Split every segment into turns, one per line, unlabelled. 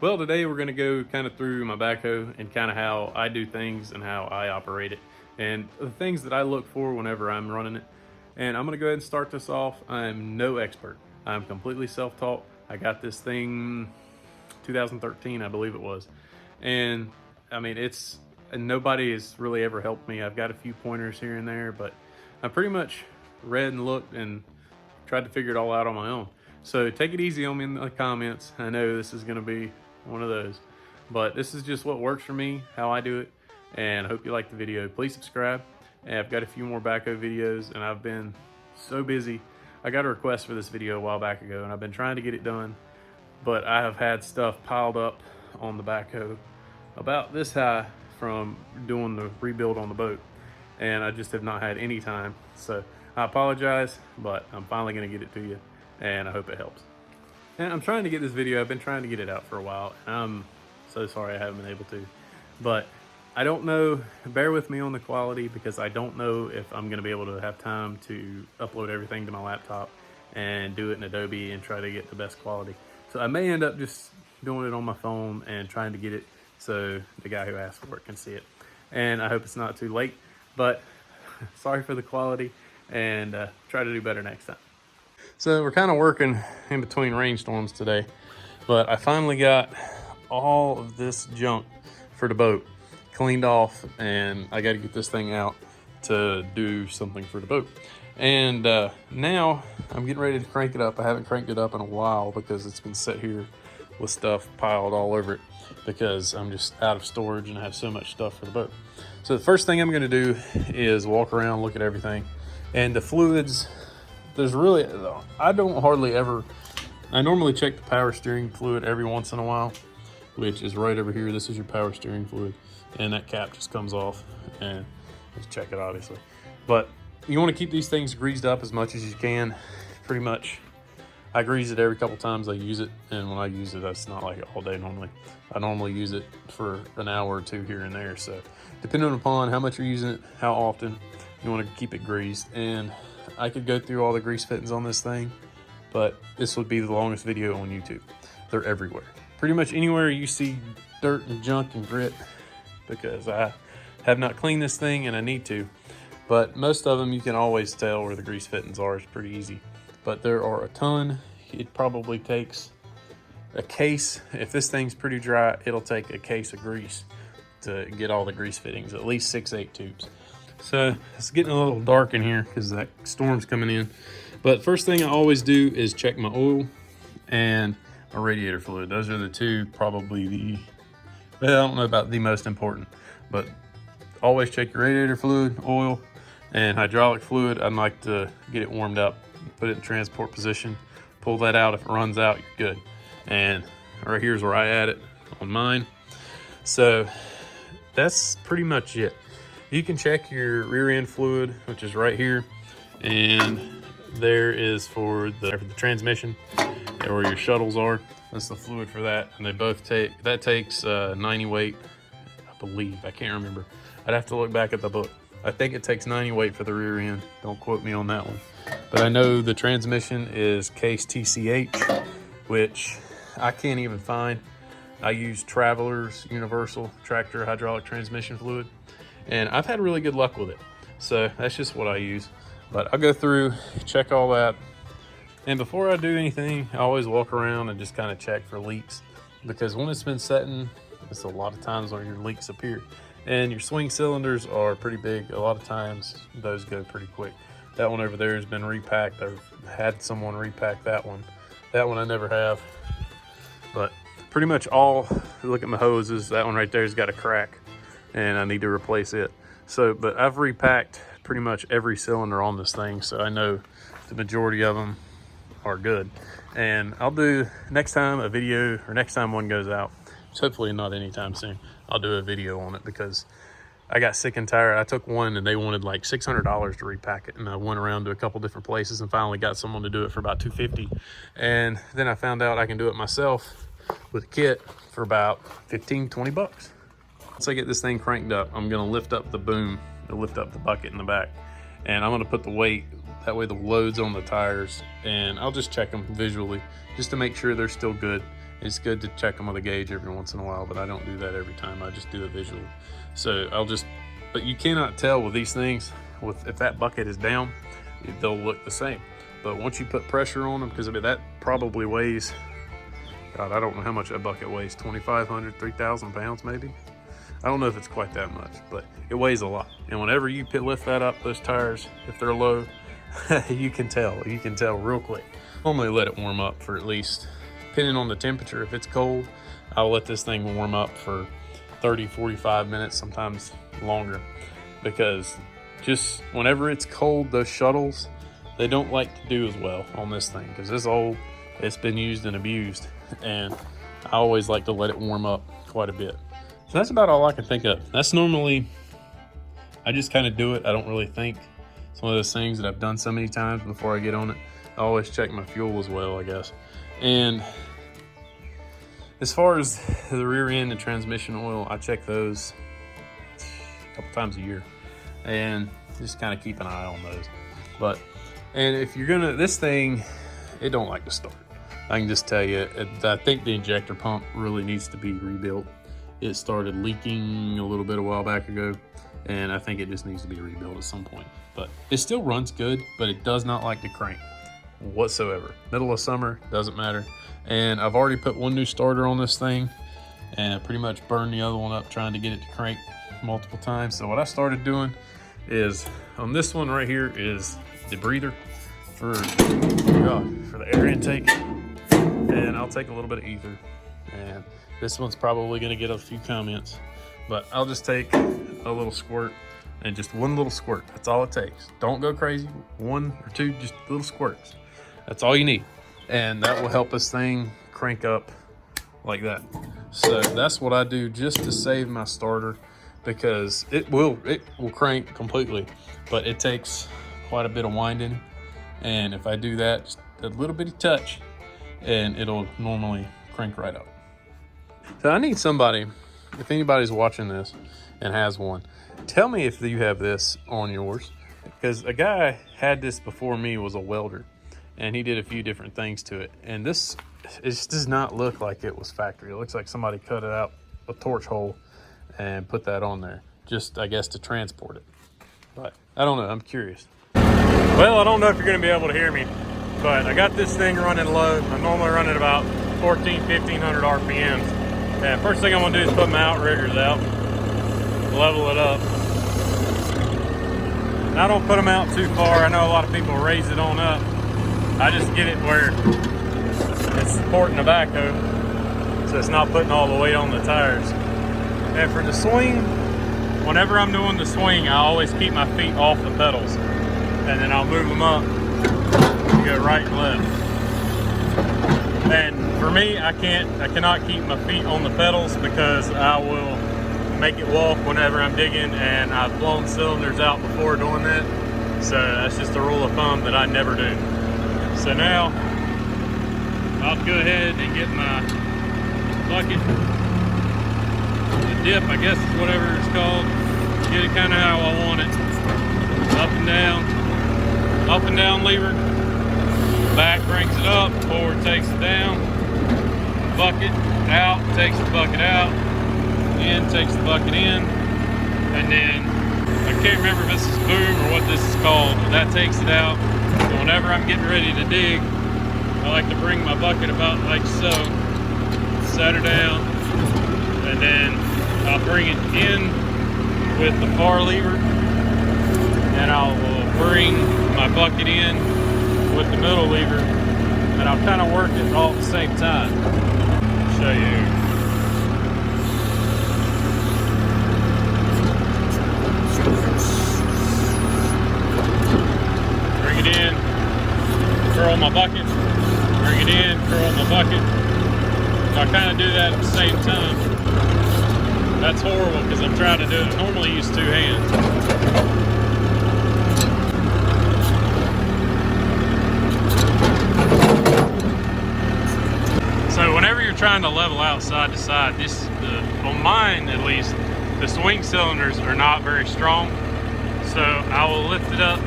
Well, today we're going to go kind of through my backhoe and kind of how I do things and how I operate it and the things that I look for whenever I'm running it. And I'm going to go ahead and start this off. I'm no expert. I'm completely self-taught. I got this thing 2013, I believe it was. And I mean, nobody has really ever helped me. I've got a few pointers here and there, but I pretty much read and looked and tried to figure it all out on my own. So take it easy on me in the comments. I know this is going to be one of those, but this is just what works for me, how I do it, and I hope you like the video. Please subscribe. And I've got a few more backhoe videos, and I've been so busy. I got a request for this video a while back ago, and I've been trying to get it done, but I have had stuff piled up on the backhoe about this high from doing the rebuild on the boat, and I just have not had any time. So I apologize, but I'm finally going to get it to you, and I hope it helps. And I'm trying to get this video, I've been trying to get it out for a while, and I'm so sorry I haven't been able to. But I don't know, bear with me on the quality, because I don't know if I'm gonna be able to have time to upload everything to my laptop and do it in Adobe and try to get the best quality. So I may end up just doing it on my phone and trying to get it so the guy who asked for it can see it. And I hope it's not too late, but sorry for the quality, and try to do better next time. So we're kind of working in between rainstorms today, but I finally got all of this junk for the boat cleaned off, and I got to get this thing out to do something for the boat. And now I'm getting ready to crank it up. I haven't cranked it up in a while because it's been set here with stuff piled all over it because I'm just out of storage and I have so much stuff for the boat. So the first thing I'm going to do is walk around, look at everything, and the fluids. There's really, I normally check the power steering fluid every once in a while, which is right over here. This is your power steering fluid, and that cap just comes off, and just check it obviously. But you want to keep these things greased up as much as you can. Pretty much, I grease it every couple times I use it, and when I use it, that's not like all day normally. I normally use it for an hour or two here and there. So depending upon how much you're using it, how often, you want to keep it greased. And I could go through all the grease fittings on this thing, but this would be the longest video on YouTube. They're everywhere. Pretty much anywhere you see dirt and junk and grit, because I have not cleaned this thing and I need to. But most of them you can always tell where the grease fittings are. It's pretty easy. But there are a ton. It probably takes a case. If this thing's pretty dry, it'll take a case of grease to get all the grease fittings, at least 6-8 tubes. So it's getting a little dark in here because that storm's coming in. But first thing I always do is check my oil and my radiator fluid. Those are the two, probably well, I don't know about the most important, but always check your radiator fluid, oil, and hydraulic fluid. I'd like to get it warmed up, put it in transport position, pull that out. If it runs out, you're good. And right here's where I add it on mine. So that's pretty much it. You can check your rear end fluid, which is right here, and there is for the transmission, where your shuttles are. That's the fluid for that, and they both takes 90 weight, I believe. I can't remember. I'd have to look back at the book. I think it takes 90 weight for the rear end. Don't quote me on that one. But I know the transmission is case TCH, which I can't even find. I use Traveler's Universal Tractor Hydraulic Transmission Fluid, and I've had really good luck with it. So that's just what I use. But I'll go through, check all that. And before I do anything, I always walk around and just kind of check for leaks, because when it's been setting, it's a lot of times when your leaks appear. And your swing cylinders are pretty big. A lot of times those go pretty quick. That one over there has been repacked. I've had someone repack that one. That one I never have. But pretty much all, look at my hoses, that one right there has got a crack and I need to replace it. So, but I've repacked pretty much every cylinder on this thing, so I know the majority of them are good. And I'll do next time a video, or next time one goes out, which hopefully not anytime soon, I'll do a video on it, because I got sick and tired. I took one and they wanted like $600 to repack it, and I went around to a couple different places and finally got someone to do it for about $250. And then I found out I can do it myself with a kit for about 15-20 bucks. Once I get this thing cranked up, I'm gonna lift up the boom, lift up the bucket in the back, and I'm gonna put the weight, that way the load's on the tires, and I'll just check them visually just to make sure they're still good. It's good to check them with a gauge every once in a while, but I don't do that every time. I just do it visually. So but you cannot tell with these things, if that bucket is down, they'll look the same. But once you put pressure on them, because I mean, that probably weighs, God, I don't know how much that bucket weighs, 2,500, 3,000 pounds maybe. I don't know if it's quite that much, but it weighs a lot. And whenever you lift that up, those tires, if they're low, you can tell real quick. Normally let it warm up for at least, depending on the temperature. If it's cold, I'll let this thing warm up for 30, 45 minutes, sometimes longer, because just whenever it's cold, those shuttles, they don't like to do as well on this thing, because it's old, it's been used and abused, and I always like to let it warm up quite a bit. So that's about all I can think of. That's normally, I just kind of do it. I don't really think. It's one of those things that I've done so many times before I get on it. I always check my fuel as well, I guess. And as far as the rear end and transmission oil, I check those a couple times a year and just kind of keep an eye on those. And if you're gonna, this thing, it don't like to start. I can just tell you, I think the injector pump really needs to be rebuilt. It started leaking a little bit a while back ago, and I think it just needs to be rebuilt at some point. But it still runs good, but it does not like to crank whatsoever. Middle of summer, doesn't matter. And I've already put one new starter on this thing and pretty much burned the other one up trying to get it to crank multiple times. So what I started doing is, on this one right here is the breather for the air intake, and I'll take a little bit of ether, and this one's probably going to get a few comments, but I'll just take a little squirt, and just one little squirt. That's all it takes. Don't go crazy. One or two just little squirts. That's all you need, and that will help this thing crank up like that. So that's what I do just to save my starter, because it will crank completely, but it takes quite a bit of winding, and if I do that, just a little bitty touch, and it'll normally crank right up. So I need somebody, if anybody's watching this and has one, tell me if you have this on yours, because a guy had this before me, was a welder, and he did a few different things to it, and this, it just does not look like it was factory. It looks like somebody cut it out a torch hole and put that on there, just I guess to transport it. But I don't know, I'm curious. Well, I don't know if you're going to be able to hear me, but I got this thing running low. I normally run at about 1,500 RPMs. And first thing I'm going to do is put my outriggers out, level it up. And I don't put them out too far. I know a lot of people raise it on up. I just get it where it's supporting the backhoe, so it's not putting all the weight on the tires. And for the swing, whenever I'm doing the swing, I always keep my feet off the pedals, and then I'll move them up and go right and left. And for me, I cannot keep my feet on the pedals, because I will make it walk whenever I'm digging, and I've blown cylinders out before doing that. So that's just a rule of thumb that I never do. So now I'll go ahead and get my bucket, the dip, I guess is whatever it's called. Get it kind of how I want it. Up and down lever. Back cranks it up, forward takes it down. Bucket out, takes the bucket out. In, takes the bucket in. And then, I can't remember if this is boom or what this is called, but that takes it out. So whenever I'm getting ready to dig, I like to bring my bucket about like so, set her down, and then I'll bring it in with the far lever, and I'll bring my bucket in with the middle lever, and I'll kind of work it all at the same time. I'll show you. Bring it in, curl my bucket, bring it in, curl my bucket. So I kind of do that at the same time. That's horrible because I'm trying to do it. I normally use two hands. So whenever you're trying to level out side to side, on mine at least, the swing cylinders are not very strong. So I will lift it up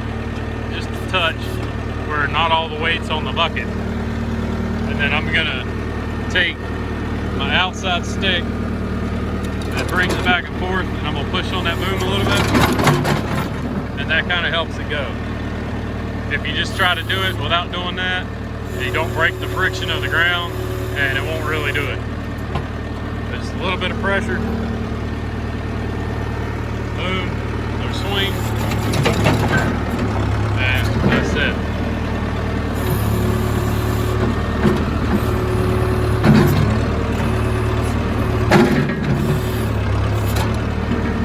just a touch where not all the weight's on the bucket. And then I'm gonna take outside stick that brings it back and forth, and I'm gonna push on that boom a little bit, and that kind of helps it go. If you just try to do it without doing that, you don't break the friction of the ground, and it won't really do it. Just a little bit of pressure, boom, no swing, and that's it.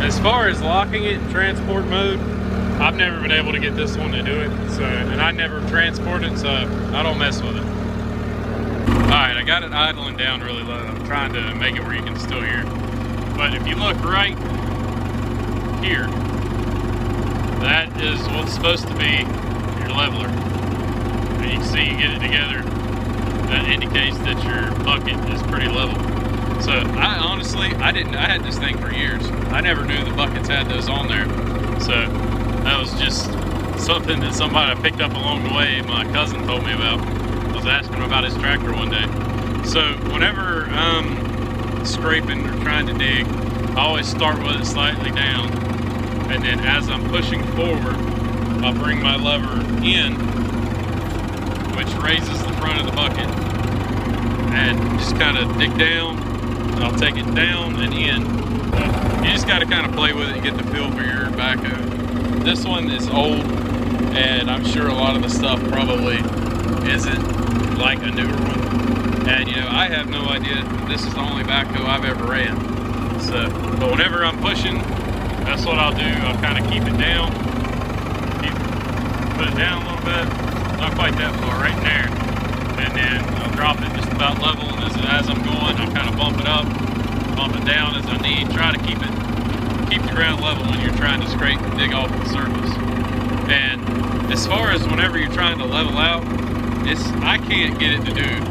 As far as locking it in transport mode, I've never been able to get this one to do it, so, and I never transport it, so I don't mess with it. Alright, I got it idling down really low. I'm trying to make it where you can still hear it. But if you look right here, that is what's supposed to be your leveler. And you can see you get it together. That indicates that your bucket is pretty level. So I honestly, I had this thing for years. I never knew the buckets had those on there. So that was just something that somebody I picked up along the way. My cousin told me about. I was asking him about his tractor one day. So whenever I'm scraping or trying to dig, I always start with it slightly down. And then as I'm pushing forward, I'll bring my lever in, which raises the front of the bucket. And just kind of dig down. I'll take it down and in. You just got to kind of play with it and get the feel for your backhoe. This one is old, and I'm sure a lot of the stuff probably isn't like a newer one. And you know, I have no idea. This is the only backhoe I've ever ran. So, but whenever I'm pushing, that's what I'll do. I'll kind of keep it down, put it down a little bit, not quite that far, right in there. And then I'll drop it just about level, and as I'm going, I'll kind of bump it up, bump it down as I need. Try to keep the ground level when you're trying to scrape and dig off the surface. And as far as whenever you're trying to level out, I can't get it to do.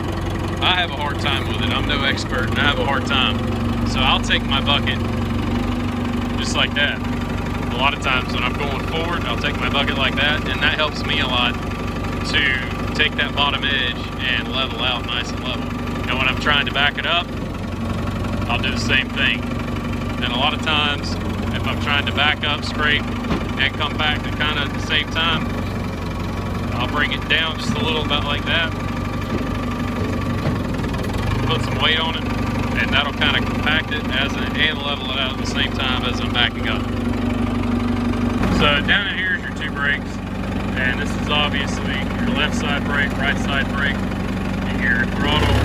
I have a hard time with it. I'm no expert, and I have a hard time. So I'll take my bucket just like that. A lot of times when I'm going forward, I'll take my bucket like that, and that helps me a lot to take that bottom edge and level out nice and level. And when I'm trying to back it up, I'll do the same thing. And a lot of times, if I'm trying to back up, scrape, and come back at kind of the same time, I'll bring it down just a little, about like that. Put some weight on it, and that'll kind of compact it and level it out at the same time as I'm backing up. So down in here is your two brakes. And this is obviously your left side brake, right side brake, and your throttle.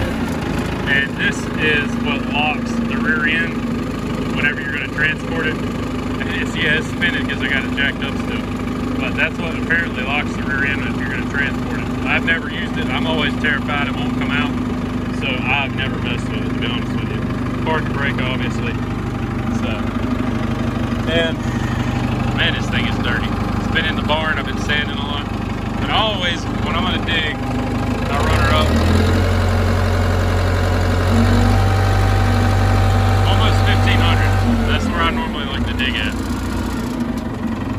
And this is what locks the rear end whenever you're going to transport it. And it's spinning because I got it jacked up still. But that's what apparently locks the rear end if you're going to transport it. I've never used it. I'm always terrified it won't come out. So I've never messed with it, to be honest with you. Hard to break, obviously. So, and man, this thing is dirty. Been in the barn, I've been sanding a lot, and I always, when I'm gonna dig, I run her up almost 1500. That's where I normally like to dig at.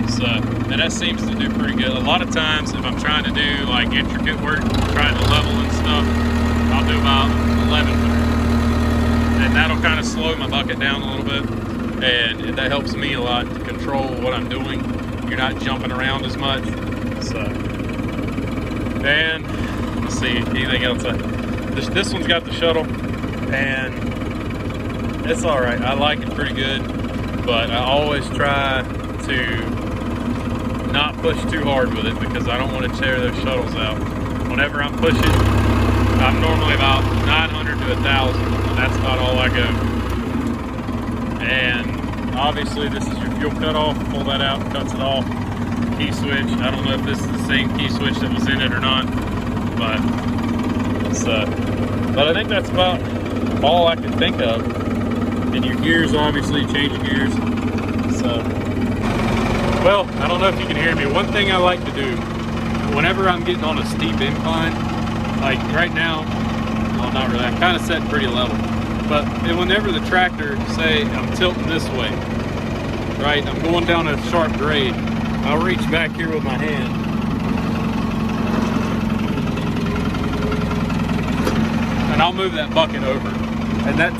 So, and that seems to do pretty good. A lot of times, if I'm trying to do like intricate work, trying to level and stuff, I'll do about 1100, and that'll kind of slow my bucket down a little bit, and that helps me a lot to control what I'm doing. You're not jumping around as much. So, and let's see, anything else? This one's got the shuttle, and it's all right. I like it pretty good, but I always try to not push too hard with it because I don't want to tear those shuttles out. Whenever I'm pushing, I'm normally about 900 to 1,000. That's about all I go. And obviously, this is your fuel cutoff. Pull that out, cuts it off. Key switch. I don't know if this is the same key switch that was in it or not, but I think that's about all I can think of. And your gears, obviously, change your gears. So, well, I don't know if you can hear me. One thing I like to do whenever I'm getting on a steep incline, like right now, well, not really. I'm kind of setting pretty level. But whenever the tractor, say I'm tilting this way, right, I'm going down a sharp grade, I'll reach back here with my hand. And I'll move that bucket over and that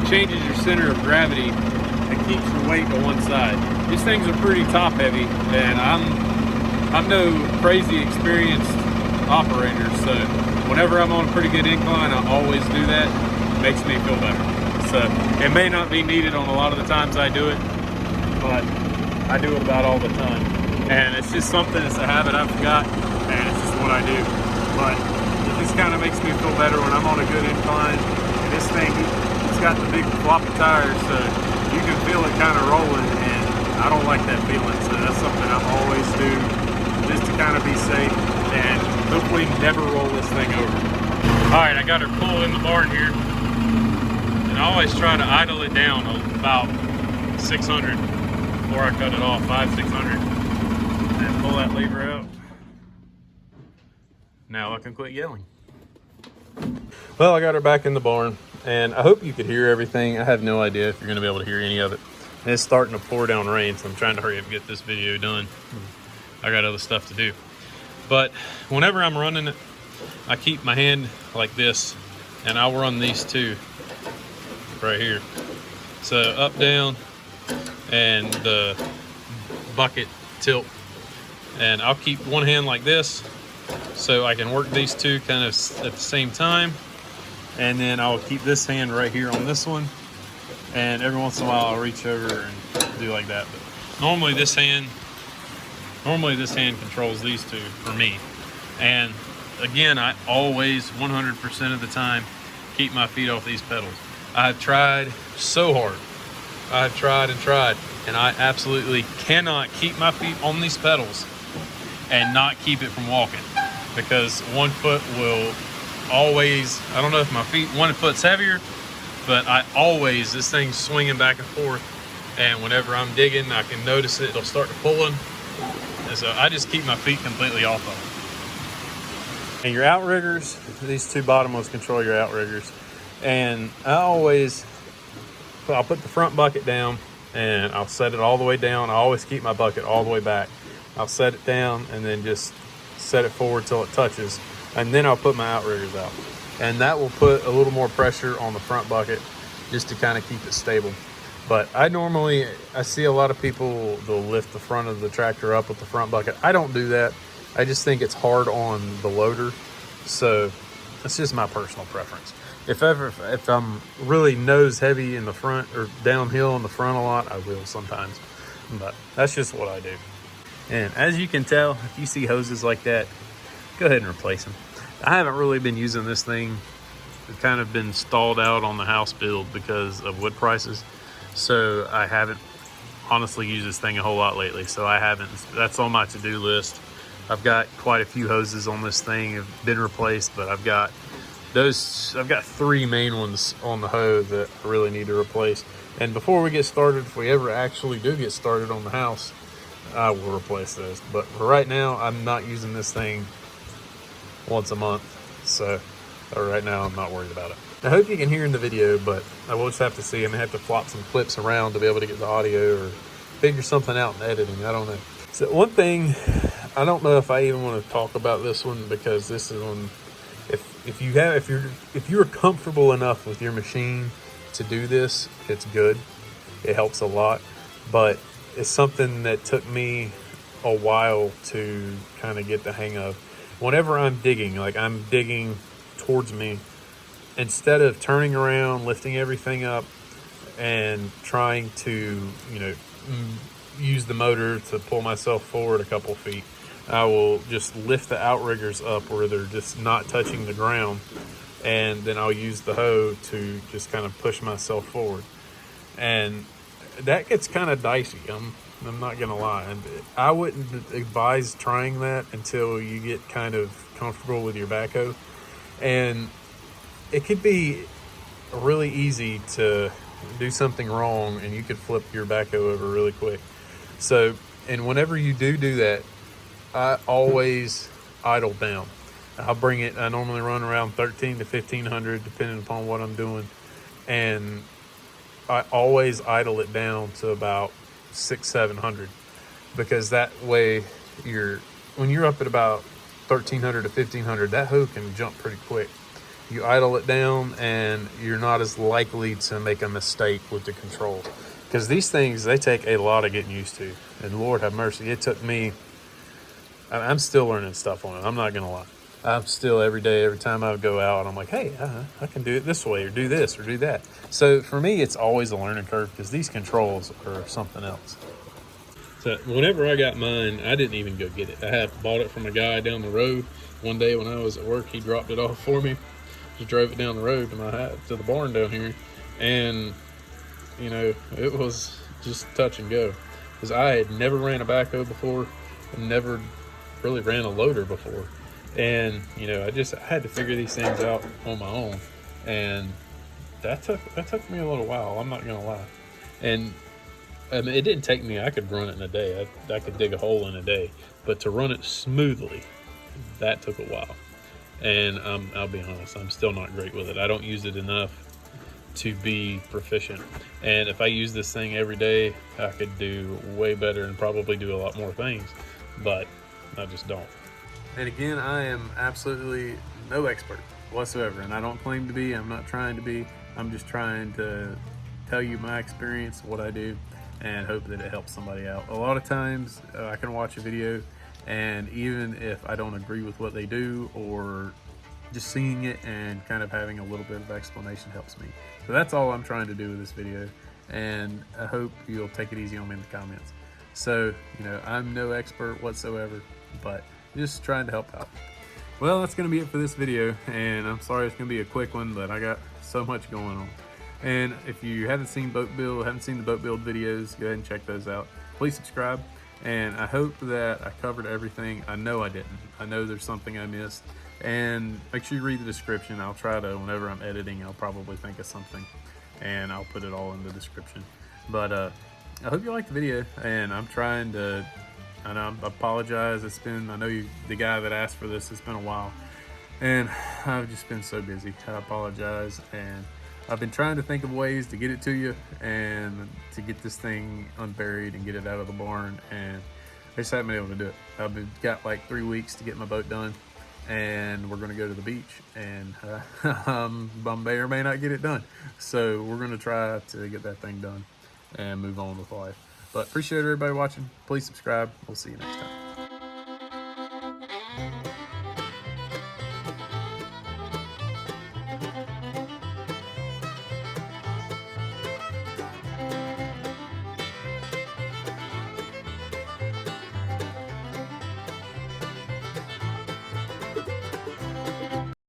changes your center of gravity and keeps your weight to one side. These things are pretty top heavy, and I'm no crazy experienced operator, so whenever I'm on a pretty good incline, I always do that. It makes me feel better. So it may not be needed on a lot of the times I do it, but I do it about all the time. And it's just something, it's a habit I've got, and it's just what I do. But it just kind of makes me feel better when I'm on a good incline. And this thing, it's got the big floppy tires, so you can feel it kind of rolling, and I don't like that feeling. So that's something I always do, just to kind of be safe and hopefully never roll this thing over. All right, I got her pulled in the barn here, and I always try to idle it down about 600 before I cut it off, 500-600, and pull that lever out. Now I can quit yelling. Well, I got her back in the barn, and I hope you could hear everything. I have no idea if you're gonna be able to hear any of it. And it's starting to pour down rain, so I'm trying to hurry up and get this video done. I got other stuff to do. But whenever I'm running it, I keep my hand like this, and I'll run these two right here. So up, down, and the bucket tilt. And I'll keep one hand like this, so I can work these two kind of at the same time. And then I'll keep this hand right here on this one. And every once in a while I'll reach over and do like that. But normally this hand controls these two for me. And again, I always 100% of the time keep my feet off these pedals. I've tried so hard. I've tried and tried, and I absolutely cannot keep my feet on these pedals and not keep it from walking, because one foot will always, I don't know if my feet, one foot's heavier, but this thing's swinging back and forth, and whenever I'm digging, I can notice it, it'll start to pulling, and so I just keep my feet completely off of it. And your outriggers, these two bottom ones control your outriggers, and I'll put the front bucket down, and I'll set it all the way down. I always keep my bucket all the way back. I'll set it down and then just set it forward till it touches, and then I'll put my outriggers out, and that will put a little more pressure on the front bucket just to kind of keep it stable. But I see a lot of people, they'll lift the front of the tractor up with the front bucket. I don't do that. I just think it's hard on the loader, so it's just my personal preference. If I'm really nose heavy in the front or downhill in the front a lot, I will sometimes, but that's just what I do. And as you can tell, if you see hoses like that, go ahead and replace them. I haven't really been using this thing. It's kind of been stalled out on the house build because of wood prices, so I haven't honestly used this thing a whole lot lately. So that's on my to-do list. I've got quite a few hoses on this thing have been replaced, but I've got three main ones on the hoe that I really need to replace. And before we get started, if we ever actually do get started on the house, I will replace those. But for right now, I'm not using this thing once a month, so right now I'm not worried about it. I hope you can hear in the video, but I will just have to see. I may have to flop some clips around to be able to get the audio or figure something out in editing. I don't know. So one thing, I don't know if I even want to talk about this one, because this is one, if you're comfortable enough with your machine to do this, it's good. It helps a lot, but it's something that took me a while to kind of get the hang of. Whenever I'm digging, like I'm digging towards me, instead of turning around, lifting everything up and trying to, use the motor to pull myself forward a couple feet, I will just lift the outriggers up where they're just not touching the ground, and then I'll use the hoe to just kind of push myself forward. And that gets kind of dicey. I'm not gonna lie. And I wouldn't advise trying that until you get kind of comfortable with your backhoe. And it could be really easy to do something wrong, and you could flip your backhoe over really quick. So, and whenever you do that, I always idle down. I normally run around 13 to 1500 depending upon what I'm doing, and I always idle it down to about 600-700, because that way when you're up at about 1300 to 1500, that hoe can jump pretty quick. you idle it down, and you're not as likely to make a mistake with the controls. Because these things, they take a lot of getting used to. And Lord have mercy, it took me, I'm still learning stuff on it. I'm not going to lie. I'm still every day, every time I go out, I'm like, hey, I can do it this way or do this or do that. So for me, it's always a learning curve because these controls are something else. So whenever I got mine, I didn't even go get it. I had bought it from a guy down the road. One day when I was at work, he dropped it off for me. Just drove it down the road to the barn down here. And, you know, it was just touch and go. Because I had never ran a backhoe before and never really ran a loader before. And, you know, I had to figure these things out on my own. And that took me a little while, I'm not gonna lie. And I mean, it didn't take me, I could run it in a day. I could dig a hole in a day. But to run it smoothly, that took a while. And I'll be honest, I'm still not great with it. I don't use it enough to be proficient. And if I use this thing every day, I could do way better and probably do a lot more things. But I just don't. And again, I am absolutely no expert whatsoever, and I don't claim to be. I'm not trying to be. I'm just trying to tell you my experience, what I do, and hope that it helps somebody out. A lot of times I can watch a video, and even if I don't agree with what they do, or just seeing it and kind of having a little bit of explanation helps me. So that's all I'm trying to do with this video, and I hope you'll take it easy on me in the comments. So, you know, I'm no expert whatsoever, but just trying to help out. Well, that's going to be it for this video, and I'm sorry it's going to be a quick one, but I got so much going on. And if you haven't seen the boat build videos, go ahead and check those out. Please subscribe, and I hope that I covered everything. I know I didn't. I know there's something I missed, and make sure you read the description. I'll try to, whenever I'm editing, I'll probably think of something, and I'll put it all in the description. But I hope you liked the video, and I'm trying to, and I apologize. I know the guy that asked for this, it's been a while, and I've just been so busy. I apologize, and I've been trying to think of ways to get it to you and to get this thing unburied and get it out of the barn, and I just haven't been able to do it. I've got like 3 weeks to get my boat done, and we're going to go to the beach, and I may or may not get it done. So we're going to try to get that thing done and move on with life. But appreciate everybody watching. Please subscribe. We'll see you next time.